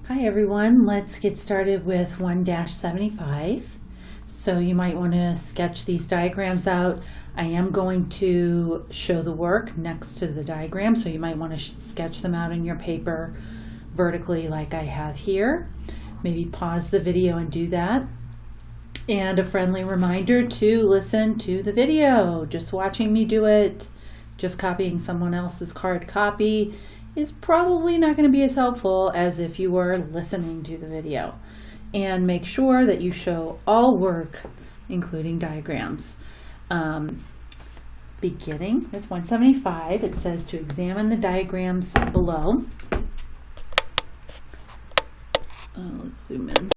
Hi everyone, let's get started with 1-75. So you might want to sketch these diagrams out. I am going to show the work next to the diagram, so you might want to sketch them out in your paper vertically like I have here. Maybe pause the video and do that. And a friendly reminder to listen to the video. Just watching me do it, just copying someone else's card copy is probably not going to be as helpful as if you were listening to the video. And make sure that you show all work, including diagrams. Beginning with 175, it says to examine the diagrams below. Let's zoom in.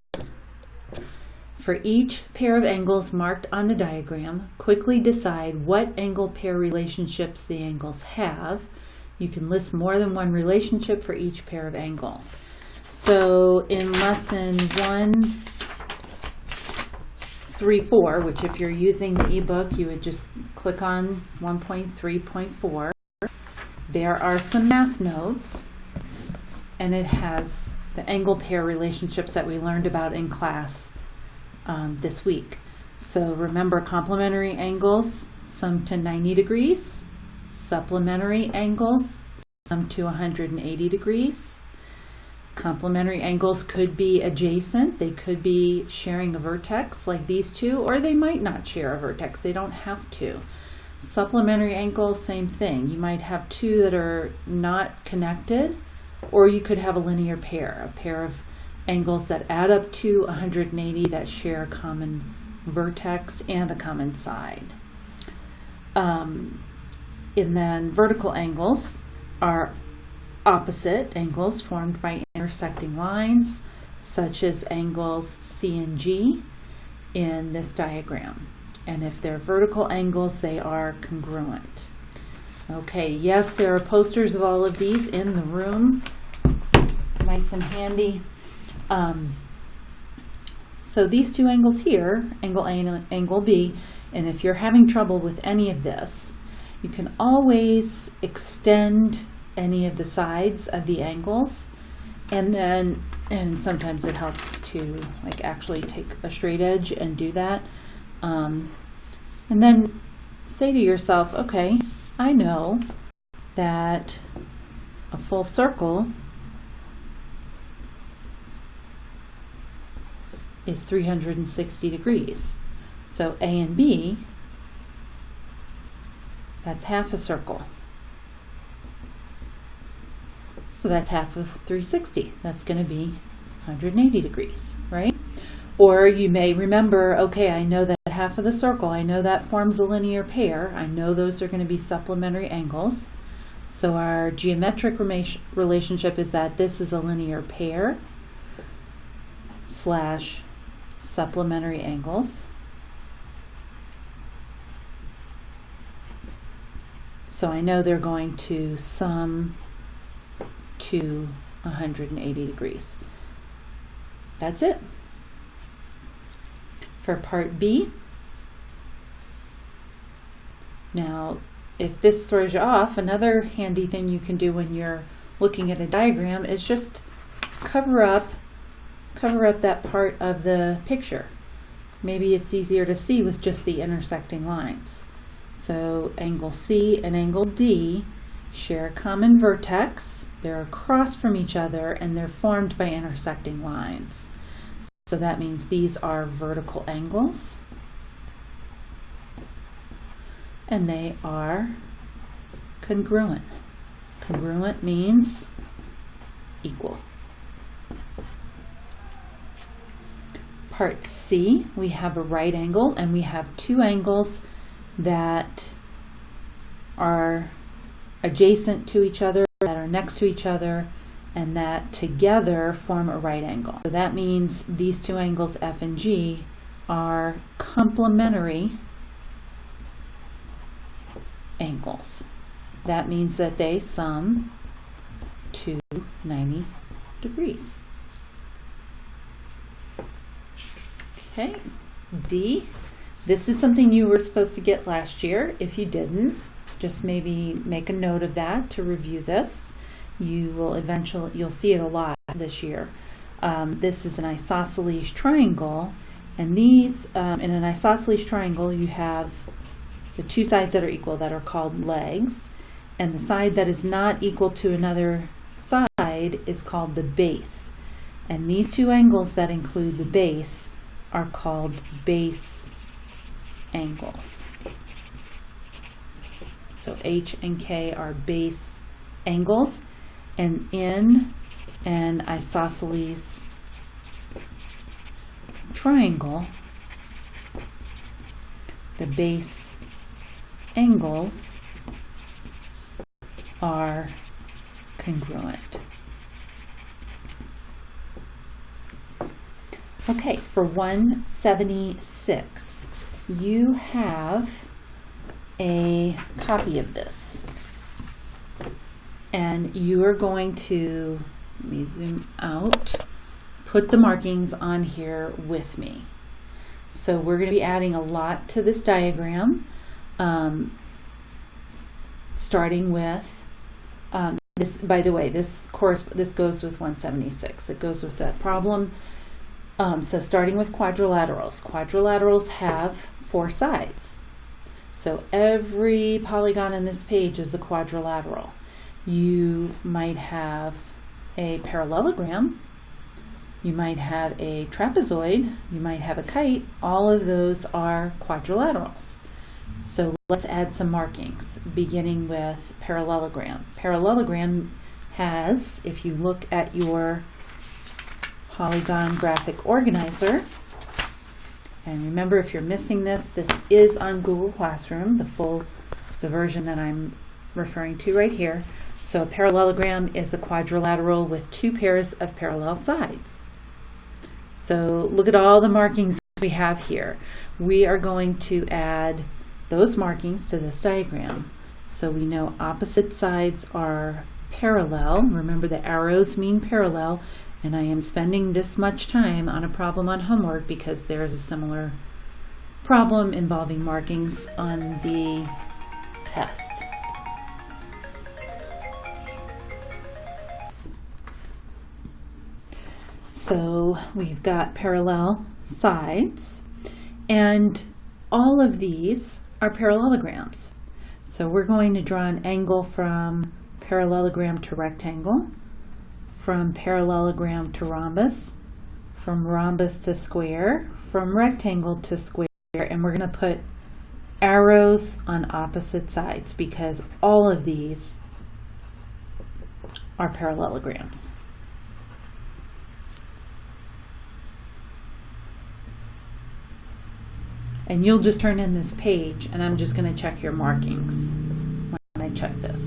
For each pair of angles marked on the diagram, quickly decide what angle pair relationships the angles have. You can list more than one relationship for each pair of angles. So in lesson 1.3.4, which if you're using the ebook, you would just click on 1.3.4. There are some math notes, and it has the angle pair relationships that we learned about in class this week. So remember, complementary angles sum to 90 degrees. Supplementary angles sum to 180 degrees. Complementary angles could be adjacent. They could be sharing a vertex like these two, or they might not share a vertex. They don't have to. Supplementary angles, same thing. You might have two that are not connected, or you could have a linear pair, a pair of angles that add up to 180 that share a common vertex and a common side. And then vertical angles are opposite angles formed by intersecting lines, such as angles C and G in this diagram. And if they're vertical angles, they are congruent. Okay, yes, there are posters of all of these in the room. Nice and handy. So these two angles here, angle A and angle B, and if you're having trouble with any of this, you can always extend any of the sides of the angles, and sometimes it helps to like actually take a straight edge and do that, and then say to yourself, okay, I know that a full circle is 360 degrees. So A and B, that's half a circle. So that's half of 360. That's going to be 180 degrees, right? Or you may remember, okay, I know that half of the circle, I know that forms a linear pair. I know those are going to be supplementary angles. So our geometric relationship is that this is a linear pair slash supplementary angles. So I know they're going to sum to 180 degrees. That's it. For part B, now if this throws you off, another handy thing you can do when you're looking at a diagram is just cover up that part of the picture. Maybe it's easier to see with just the intersecting lines. So angle C and angle D share a common vertex. They're across from each other and they're formed by intersecting lines. So that means these are vertical angles, and they are congruent. Congruent means equal. Part C, we have a right angle, and we have two angles that are adjacent to each other, that are next to each other, and that together form a right angle. So that means these two angles F and G are complementary angles. That means that they sum to 90 degrees. Okay, D. This is something you were supposed to get last year. If you didn't, just maybe make a note of that to review this. You'll see it a lot this year. This is an isosceles triangle, and these, in an isosceles triangle, you have the two sides that are equal that are called legs, and the side that is not equal to another side is called the base. And these two angles that include the base are called base angles. So H and K are base angles, and in an isosceles triangle, the base angles are congruent. Okay, for 176, you have a copy of this, and you are going to, let me zoom out, put the markings on here with me. So we're going to be adding a lot to this diagram, starting with this. By the way, this goes with 176. It goes with that problem. So starting with quadrilaterals. Quadrilaterals have four sides. So every polygon in this page is a quadrilateral. You might have a parallelogram, you might have a trapezoid, you might have a kite. All of those are quadrilaterals. So let's add some markings, beginning with parallelogram. Parallelogram has, if you look at your polygon graphic organizer, and remember, if you're missing this, this is on Google Classroom, the version that I'm referring to right here. So a parallelogram is a quadrilateral with two pairs of parallel sides. So look at all the markings we have here. We are going to add those markings to this diagram. So we know opposite sides are parallel. Remember, the arrows mean parallel, and I am spending this much time on a problem on homework because there is a similar problem involving markings on the test. So we've got parallel sides, and all of these are parallelograms. So we're going to draw an angle from parallelogram to rectangle, from parallelogram to rhombus, from rhombus to square, from rectangle to square, and we're going to put arrows on opposite sides because all of these are parallelograms. And you'll just turn in this page, and I'm just going to check your markings when I check this.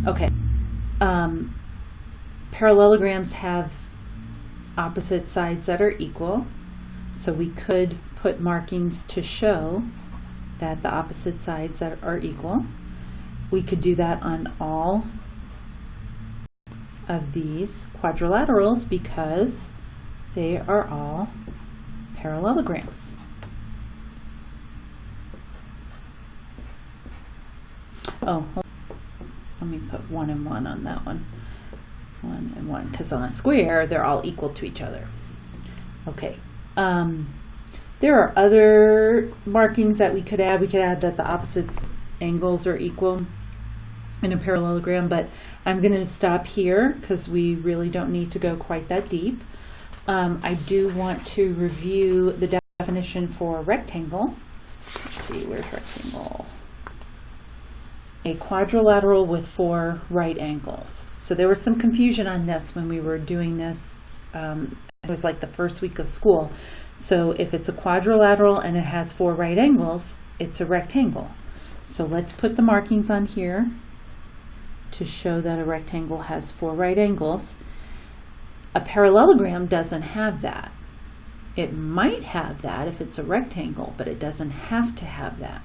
Okay. Parallelograms have opposite sides that are equal, so we could put markings to show that the opposite sides that are equal. We could do that on all of these quadrilaterals because they are all parallelograms. Oh, let me put 1 and 1 on that one. 1 and 1, because on a square, they're all equal to each other. Okay. There are other markings that we could add. We could add that the opposite angles are equal in a parallelogram, but I'm going to stop here because we really don't need to go quite that deep. I do want to review the definition for rectangle. Let's see, where's rectangle? A quadrilateral with 4 right angles. So there was some confusion on this when we were doing this. It was like the first week of school. So if it's a quadrilateral and it has 4 right angles, it's a rectangle. So let's put the markings on here to show that a rectangle has 4 right angles. A parallelogram doesn't have that. It might have that if it's a rectangle, but it doesn't have to have that.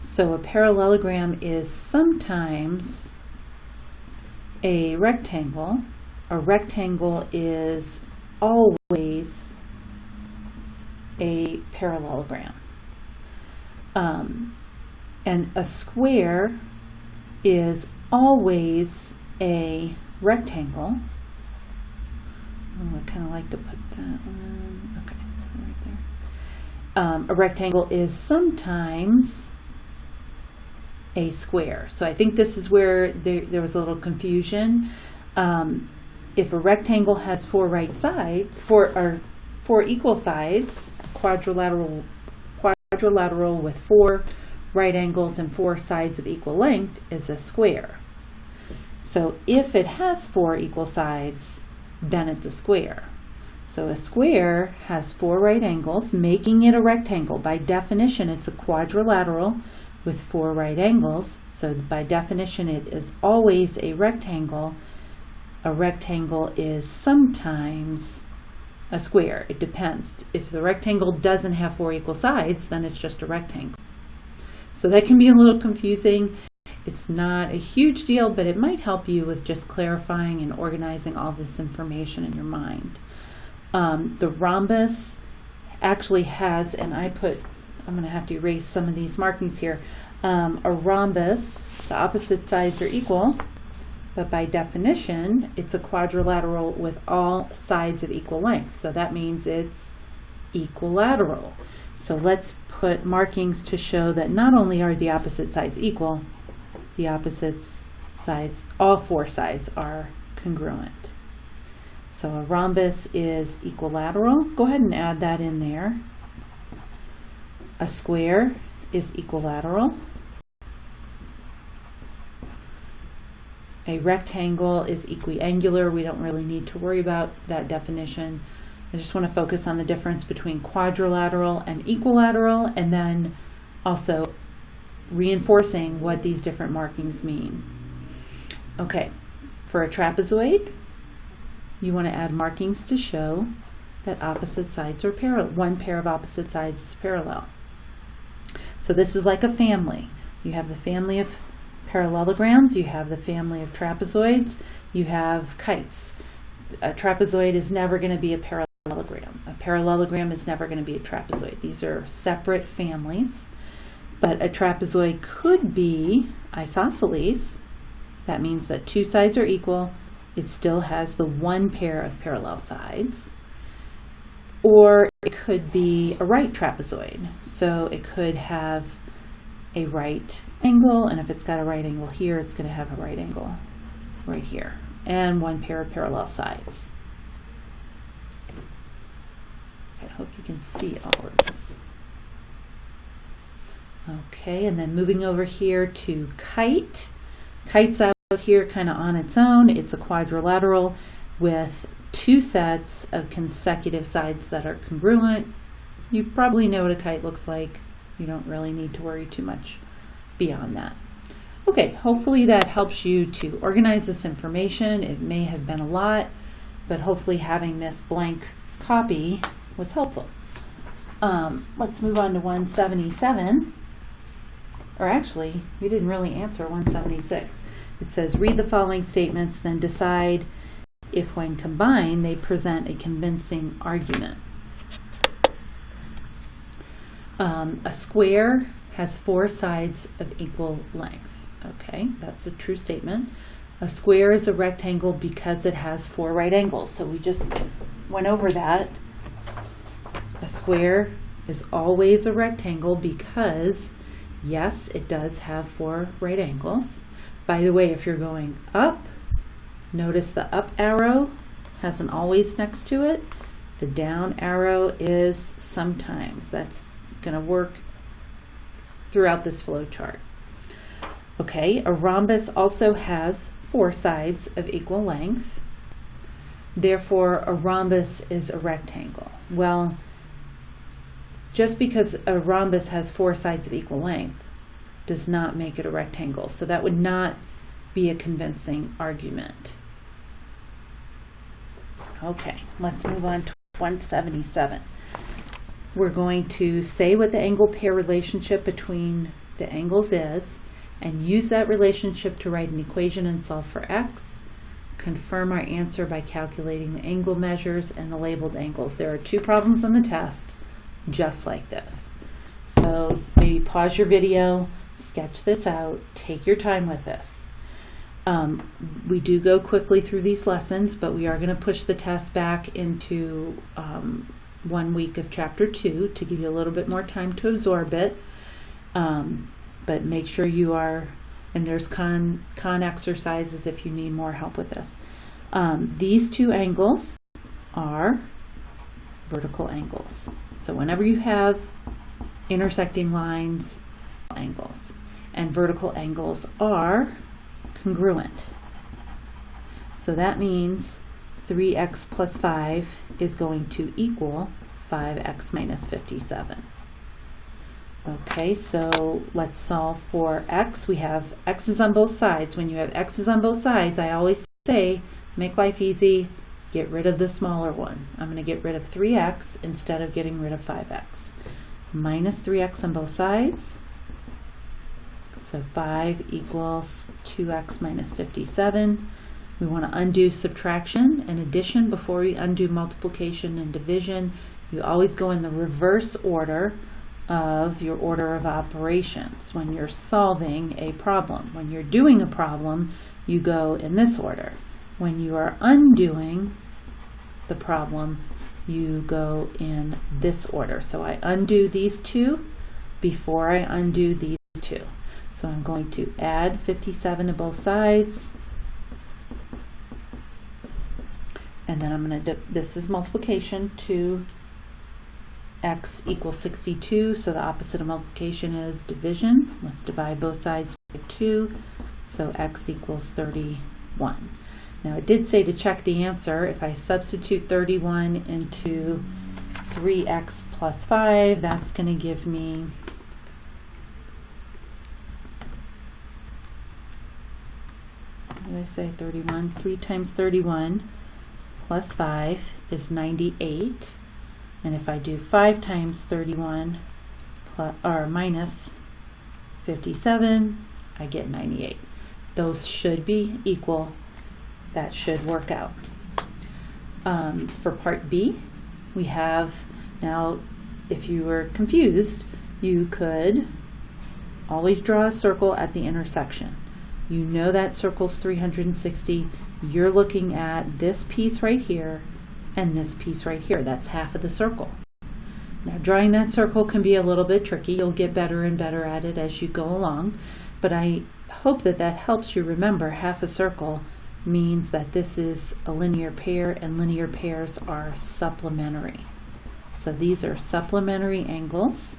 So a parallelogram is sometimes a rectangle. A rectangle is always a parallelogram. And a square is always a rectangle. I kind of like to put that one, okay, right there. A rectangle is sometimes a square. So I think this is where there was a little confusion. If a rectangle has four equal sides, quadrilateral with four right angles and four sides of equal length is a square. So if it has four equal sides, then it's a square. So a square has four right angles, making it a rectangle. By definition, it's a quadrilateral with four right angles. So by definition, it is always a rectangle. A rectangle is sometimes a square. It depends. If the rectangle doesn't have four equal sides, then it's just a rectangle. So that can be a little confusing. It's not a huge deal, but it might help you with just clarifying and organizing all this information in your mind. The rhombus actually has, and I'm going to have to erase some of these markings here. A rhombus, the opposite sides are equal, but by definition, it's a quadrilateral with all sides of equal length. So that means it's equilateral. So let's put markings to show that not only are the opposite sides equal, the opposite sides, all four sides are congruent. So a rhombus is equilateral. Go ahead and add that in there. A square is equilateral. A rectangle is equiangular. We don't really need to worry about that definition. I just want to focus on the difference between quadrilateral and equilateral, and then also reinforcing what these different markings mean. Okay, for a trapezoid, you want to add markings to show that opposite sides are parallel. One pair of opposite sides is parallel. So this is like a family. You have the family of parallelograms, you have the family of trapezoids, you have kites. A trapezoid is never going to be a parallelogram. A parallelogram is never going to be a trapezoid. These are separate families. But a trapezoid could be isosceles. That means that two sides are equal. It still has the one pair of parallel sides. Or it could be a right trapezoid. So it could have a right angle, and if it's got a right angle here, it's going to have a right angle right here, and one pair of parallel sides. I hope you can see all of this. Okay, and then moving over here to kite. Kite's out here kind of on its own. It's a quadrilateral with two sets of consecutive sides that are congruent. You probably know what a kite looks like. You don't really need to worry too much beyond that. Okay, hopefully that helps you to organize this information. It may have been a lot, but hopefully having this blank copy was helpful. Let's move on to 177. Or actually, we didn't really answer 176. It says, read the following statements, then decide if when combined they present a convincing argument. A square has four sides of equal length. Okay, that's a true statement. A square is a rectangle because it has four right angles. So we just went over that. A square is always a rectangle because, yes, it does have four right angles. By the way, if you're going up, notice the up arrow has an always next to it. The down arrow is sometimes. That's going to work throughout this flow chart. Okay, a rhombus also has four sides of equal length. Therefore, a rhombus is a rectangle. Well, just because a rhombus has four sides of equal length does not make it a rectangle. So that would not be a convincing argument. Okay, let's move on to 177. We're going to say what the angle pair relationship between the angles is and use that relationship to write an equation and solve for x. Confirm our answer by calculating the angle measures and the labeled angles. There are two problems on the test just like this. So maybe pause your video, sketch this out, take your time with this. We do go quickly through these lessons, but we are going to push the test back into 1 week of chapter 2 to give you a little bit more time to absorb it. But make sure you are, and there's con exercises if you need more help with this. These two angles are vertical angles. So whenever you have intersecting lines, angles, and vertical angles are congruent. So that means 3x plus 5 is going to equal 5x minus 57. Okay, so let's solve for x. We have x's on both sides. When you have x's on both sides, I always say, make life easy, get rid of the smaller one. I'm going to get rid of 3x instead of getting rid of 5x. Minus 3x on both sides. So 5 equals 2x minus 57. We want to undo subtraction and addition before we undo multiplication and division. You always go in the reverse order of your order of operations when you're solving a problem. When you're doing a problem, you go in this order. When you are undoing the problem, you go in this order. So I undo these two before I undo these two. So I'm going to add 57 to both sides. And then I'm going to, this is multiplication, 2x equals 62. So the opposite of multiplication is division. Let's divide both sides by 2. So x equals 31. Now it did say to check the answer. If I substitute 31 into 3x plus 5, that's going to give me what did I say, 31? 3 times 31 plus 5 is 98. And if I do 5 times 31 plus, or minus 57, I get 98. Those should be equal. That should work out. For part B, we have, now if you were confused, you could always draw a circle at the intersection. You know that circle's 360. You're looking at this piece right here and this piece right here. That's half of the circle. Now drawing that circle can be a little bit tricky. You'll get better and better at it as you go along. But I hope that that helps you remember half a circle means that this is a linear pair, and linear pairs are supplementary. So these are supplementary angles,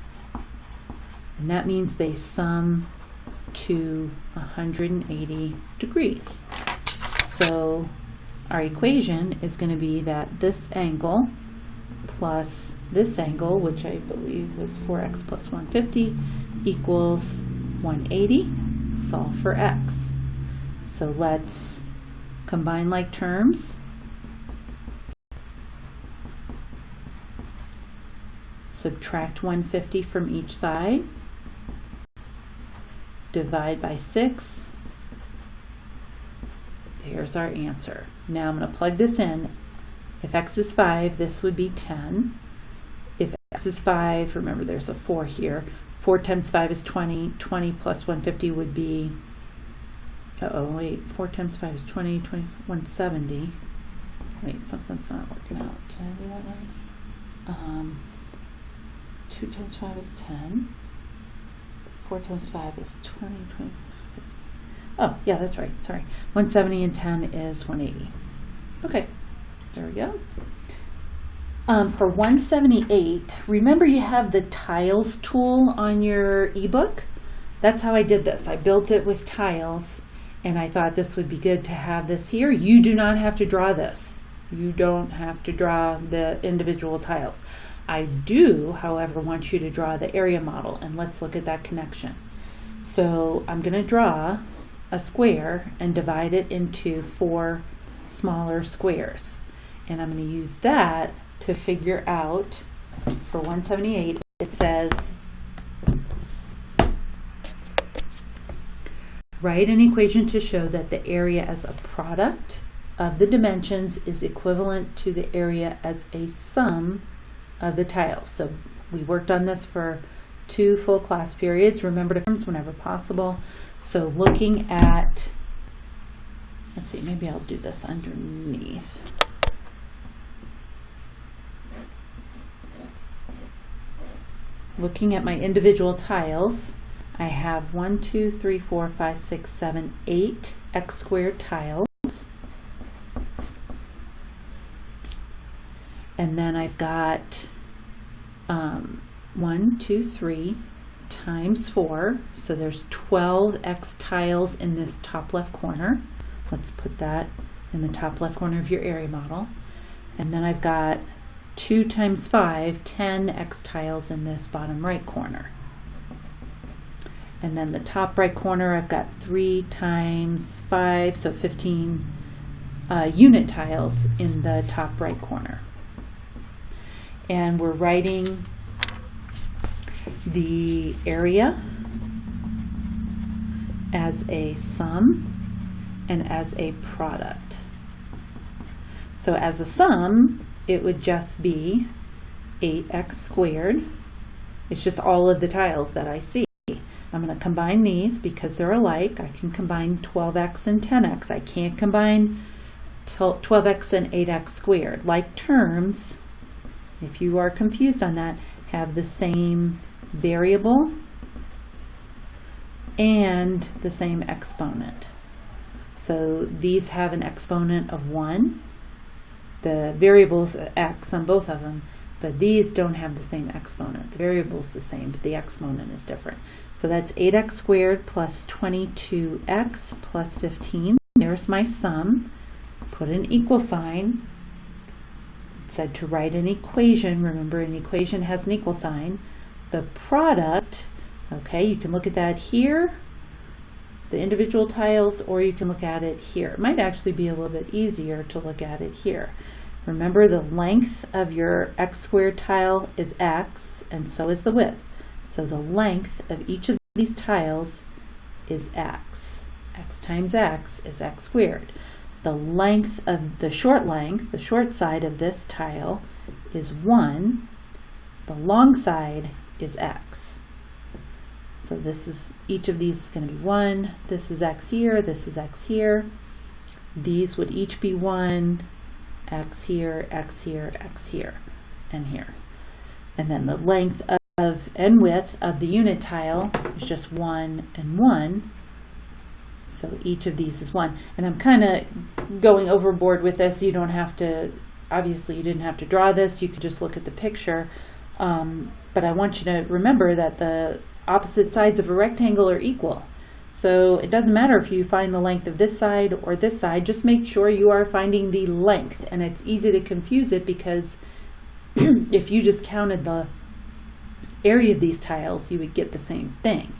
and that means they sum to 180 degrees. So our equation is going to be that this angle plus this angle, which I believe was 4x plus 150, equals 180. Solve for x. So let's combine like terms. Subtract 150 from each side. Divide by 6. There's our answer. Now I'm going to plug this in. If x is 5, this would be 10. If x is 5, remember there's a 4 here. 4 times 5 is 20. 20 plus 150 would be, oh wait, 4 times 5 is 20, 170. Wait, something's not working out. Can I do that right? 2 times 5 is 10. 4 times 5 is 20, 20. Oh, yeah, that's right. Sorry. 170 and 10 is 180. Okay, there we go. For 178, remember you have the tiles tool on your ebook? That's how I did this. I built it with tiles, and I thought this would be good to have this here. You do not have to draw this. You don't have to draw the individual tiles. I do, however, want you to draw the area model, and let's look at that connection. So I'm going to draw a square and divide it into 4 smaller squares. And I'm going to use that to figure out, for 178, it says, write an equation to show that the area as a product of the dimensions is equivalent to the area as a sum of the tiles. So we worked on this for 2 full class periods. Remember to terms whenever possible. So looking at Let's see, maybe I'll do this underneath. Looking at my individual tiles, I have 1, 2, 3, 4, 5, 6, 7, 8 x squared tiles. And then I've got 1, 2, 3 times 4. So there's 12 x tiles in this top left corner. Let's put that in the top left corner of your area model. And then I've got 2 times 5, 10 x tiles in this bottom right corner. And then the top right corner, I've got 3 times 5, so 15 unit tiles in the top right corner. And we're writing the area as a sum and as a product. So as a sum, it would just be 8x squared. It's just all of the tiles that I see. I'm going to combine these because they're alike. I can combine 12x and 10x. I can't combine 12x and 8x squared. Like terms, if you are confused on that, have the same variable and the same exponent. So these have an exponent of 1. The variable's x on both of them, but these don't have the same exponent. The variable's the same, but the exponent is different. So that's 8x squared plus 22x plus 15. There's my sum. Put an equal sign. It said to write an equation. Remember, an equation has an equal sign. The product, okay, you can look at that here, the individual tiles, or you can look at it here. It might actually be a little bit easier to look at it here. Remember, the length of your x squared tile is x, and so is the width. So the length of each of these tiles is x. X times x is x squared. The length of the short side of this tile is 1. The long side is x. So this is, each of these is going to be 1. This is x here, this is x here. These would each be 1, x here, x here, x here, and here. And then the length of and width of the unit tile is just 1 and 1. So each of these is 1. And I'm kind of going overboard with this. You don't have to, obviously you didn't have to draw this. You could just look at the picture. But I want you to remember that the opposite sides of a rectangle are equal. So it doesn't matter if you find the length of this side or this side, just make sure you are finding the length. And it's easy to confuse it because if you just counted the area of these tiles, you would get the same thing.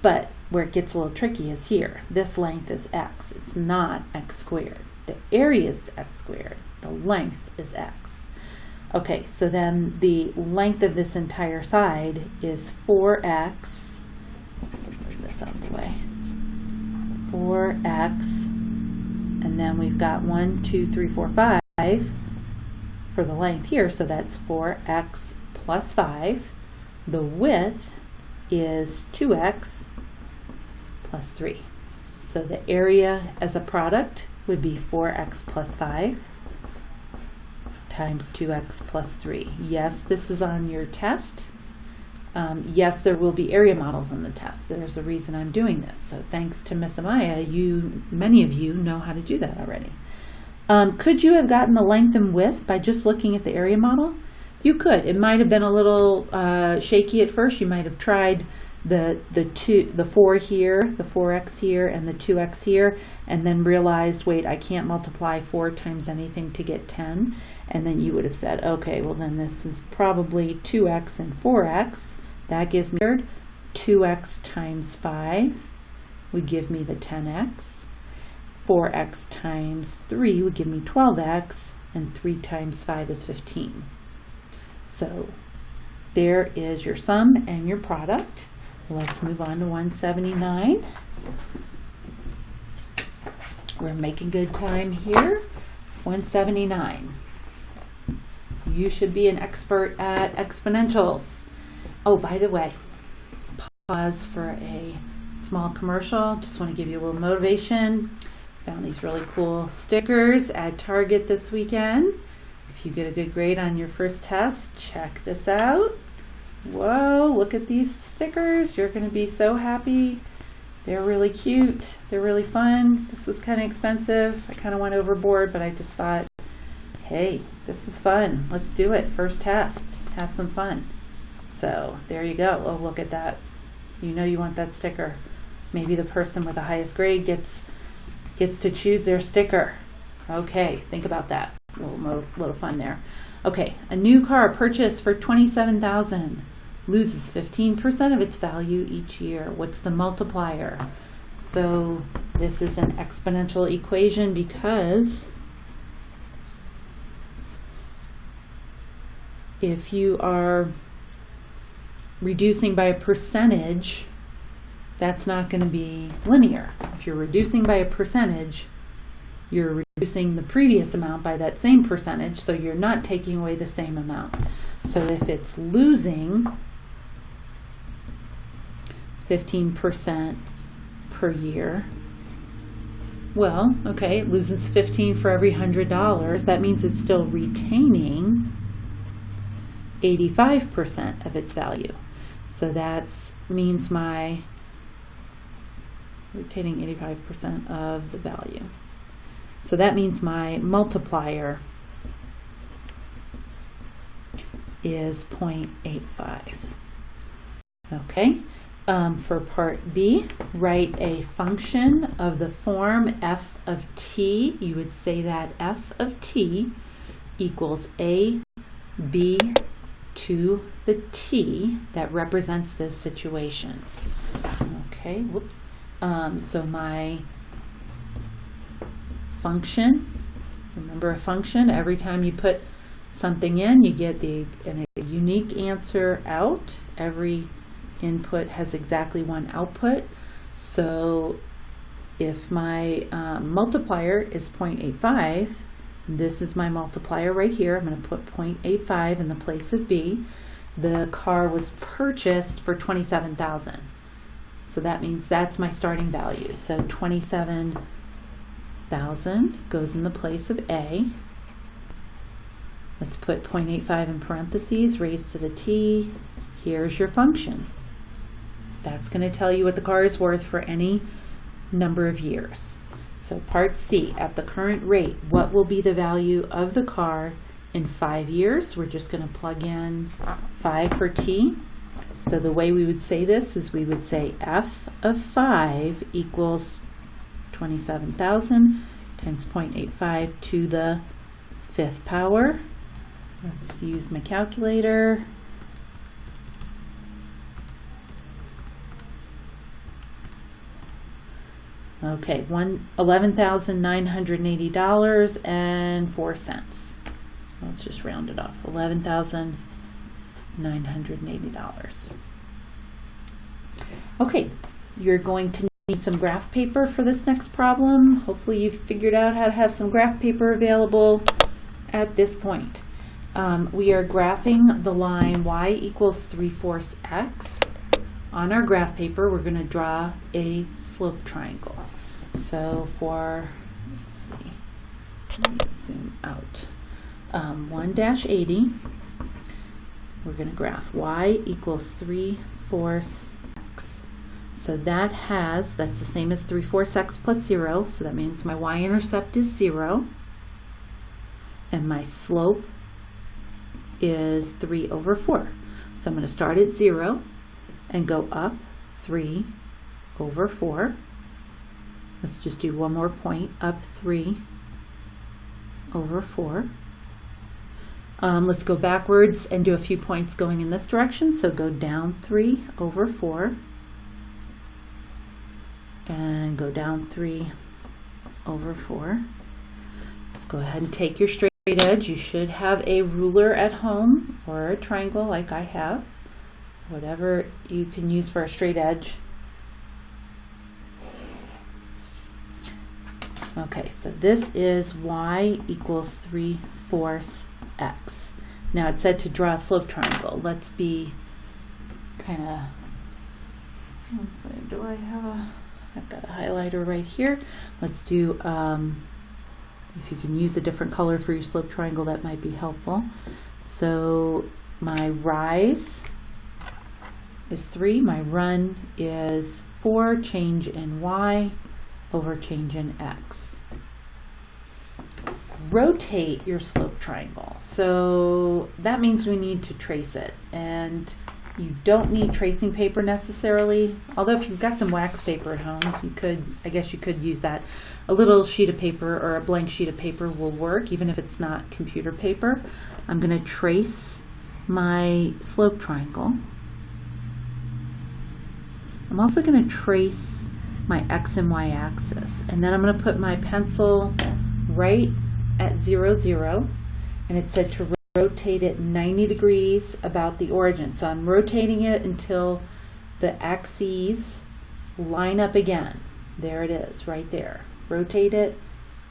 But where it gets a little tricky is here. This length is x. It's not x squared. The area is x squared. The length is x. Okay, so then the length of this entire side is 4x. Move this out of the way. 4x, and then we've got 1, 2, 3, 4, 5 for the length here, so that's 4x plus 5. The width is 2x plus 3. So the area as a product would be 4x plus 5 times 2x plus 3. Yes, this is on your test. Yes, there will be area models in the test. There's a reason I'm doing this. So thanks to Miss Amaya, many of you know how to do that already. Could you have gotten the length and width by just looking at the area model? You could. It might have been a little shaky at first. You might have tried the 4 here, the 4x here, and the 2x here, and then realized, wait, I can't multiply 4 times anything to get 10. And then you would have said, okay, well then this is probably 2x and 4x. That gives me 2x times 5 would give me the 10x. 4x times 3 would give me 12x, and 3 times 5 is 15. So there is your sum and your product. Let's move on to 179. We're making good time here. 179. You should be an expert at exponentials. Oh, by the way, pause for a small commercial. Just want to give you a little motivation. Found these really cool stickers at Target this weekend. If you get a good grade on your first test, check this out. Whoa, look at these stickers. You're going to be so happy. They're really cute. They're really fun. This was kind of expensive. I kind of went overboard, but I just thought, hey, this is fun. Let's do it. First test. Have some fun. So there you go. Oh, look at that. You know you want that sticker. Maybe the person with the highest grade gets to choose their sticker. Okay, think about that. A little fun there. Okay, a new car purchased for $27,000 loses 15% of its value each year. What's the multiplier? So this is an exponential equation because if you are reducing by a percentage, that's not going to be linear. If you're reducing by a percentage, you're reducing the previous amount by that same percentage, so you're not taking away the same amount. So if it's losing 15% per year, well, okay, it loses 15 for every $100. That means it's still retaining 85% of its value. So that means my retaining 85% of the value. So that means my multiplier is 0.85. Okay, for part B, write a function of the form f of t. You would say that f of t equals a b to the t that represents this situation. Okay, whoops. So my function, remember a function, every time you put something in, you get a unique answer out. Every input has exactly one output. So if my multiplier is 0.85, this is my multiplier right here. I'm going to put 0.85 in the place of B. The car was purchased for $27,000. So that means that's my starting value. So 27,000 goes in the place of A. Let's put 0.85 in parentheses, raised to the t. Here's your function. That's going to tell you what the car is worth for any number of years. So part C, at the current rate, what will be the value of the car in 5 years? We're just going to plug in 5 for t. So the way we would say this is we would say f of 5 equals 27,000 times 0.85 to the 5th power. Let's use my calculator. Okay, $11,980.04. Let's just round it off. $11,980. Okay, you're going to need some graph paper for this next problem. Hopefully you've figured out how to have some graph paper available at this point. We are graphing the line y equals 3/4 x. On our graph paper, we're going to draw a slope triangle. So for, let's see, let me zoom out, 1-80, we're going to graph y equals 3/4 x. So that's the same as 3/4 x plus 0. So that means my y-intercept is 0. And my slope is 3/4. So I'm going to start at 0 and go up 3/4. Let's just do one more point, up 3/4. Let's go backwards and do a few points going in this direction. So go down 3/4 and go down 3/4. Go ahead and take your straight edge. You should have a ruler at home or a triangle like I have. Whatever you can use for a straight edge. Okay, so this is y equals 3/4 x. Now it said to draw a slope triangle. Let's be kind of, let's see, do I have a I've got a highlighter right here. Let's do, if you can use a different color for your slope triangle, that might be helpful. So my rise is 3, my run is 4, change in y over change in x. Rotate your slope triangle. So that means we need to trace it, and you don't need tracing paper necessarily, although if you've got some wax paper at home, you could, I guess you could use that. A little sheet of paper or a blank sheet of paper will work, even if it's not computer paper. I'm going to trace my slope triangle. I'm also going to trace my x and y axis, and then I'm going to put my pencil right at 0, 0, and it said to rotate it 90 degrees about the origin. So I'm rotating it until the axes line up again. There it is, right there. Rotate it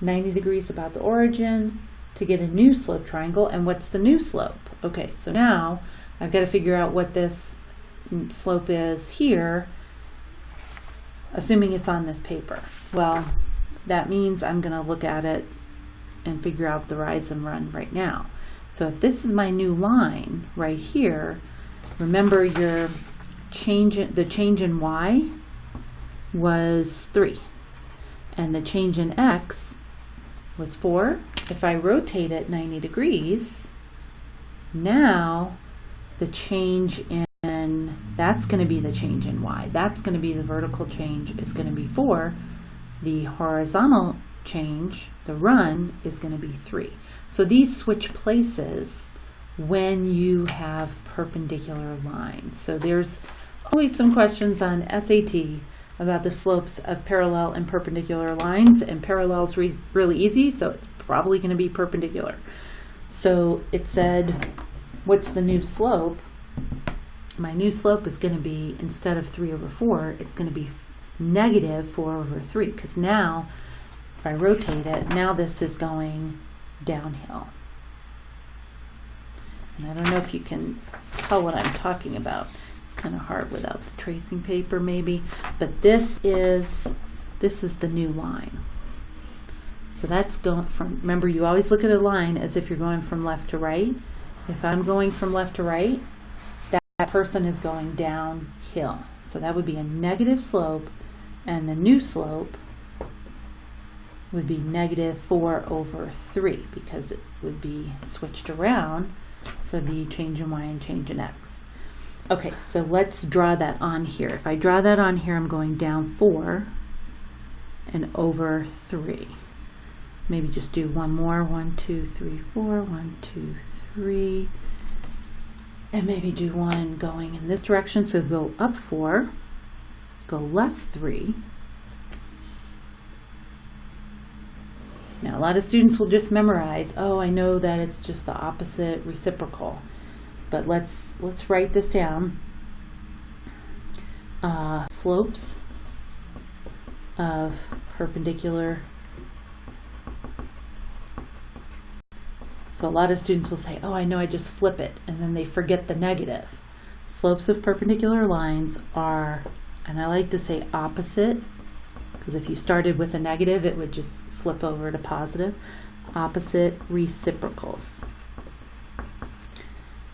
90 degrees about the origin to get a new slope triangle. And what's the new slope? Okay, so now I've got to figure out what this slope is here, assuming it's on this paper. Well, that means I'm going to look at it and figure out the rise and run right now. So if this is my new line right here, remember the change in y was 3 and the change in x was 4. If I rotate it 90 degrees, now the change in, that's going to be the change in y. That's going to be the vertical change, is going to be 4. The horizontal change, the run, is going to be 3. So these switch places when you have perpendicular lines. So there's always some questions on SAT about the slopes of parallel and perpendicular lines, and parallel's really easy, so it's probably going to be perpendicular. So it said, what's the new slope? My new slope is going to be, instead of 3 over 4, it's going to be negative 4 over 3, because now if I rotate it, now this is going downhill. And I don't know if you can tell what I'm talking about. It's kind of hard without the tracing paper maybe, but this is the new line. So that's going from, remember, you always look at a line as if you're going from left to right. If I'm going from left to right, that person is going downhill. So that would be a negative slope, and the new slope would be negative 4 over 3, because it would be switched around for the change in y and change in x. Okay, so let's draw that on here. If I draw that on here, I'm going down 4 and over 3. Maybe just do one more. 1, 2, 3, 4. 1, 2, 3. And maybe do one going in this direction. So go up 4, go left 3. Now, a lot of students will just memorize, oh, I know that it's just the opposite reciprocal. But let's write this down. Slopes of perpendicular. So a lot of students will say, oh, I know, I just flip it, and then they forget the negative. Slopes of perpendicular lines are, and I like to say opposite, because if you started with a negative, it would just flip over to positive. Opposite reciprocals.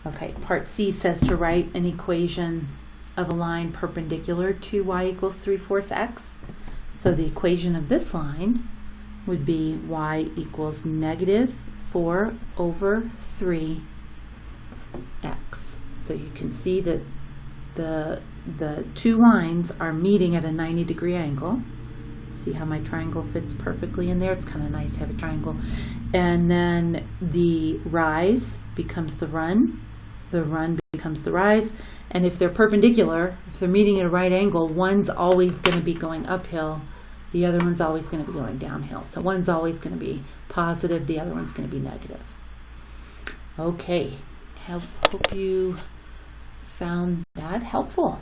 Okay, part C says to write an equation of a line perpendicular to y equals 3/4 x. So the equation of this line would be y equals negative 4 over 3 x. So you can see that the two lines are meeting at a 90-degree angle. See how my triangle fits perfectly in there? It's kind of nice to have a triangle. And then the rise becomes the run becomes the rise. And if they're perpendicular, if they're meeting at a right angle, one's always going to be going uphill, the other one's always going to be going downhill. So one's always going to be positive, the other one's going to be negative. Okay, hope you found that helpful.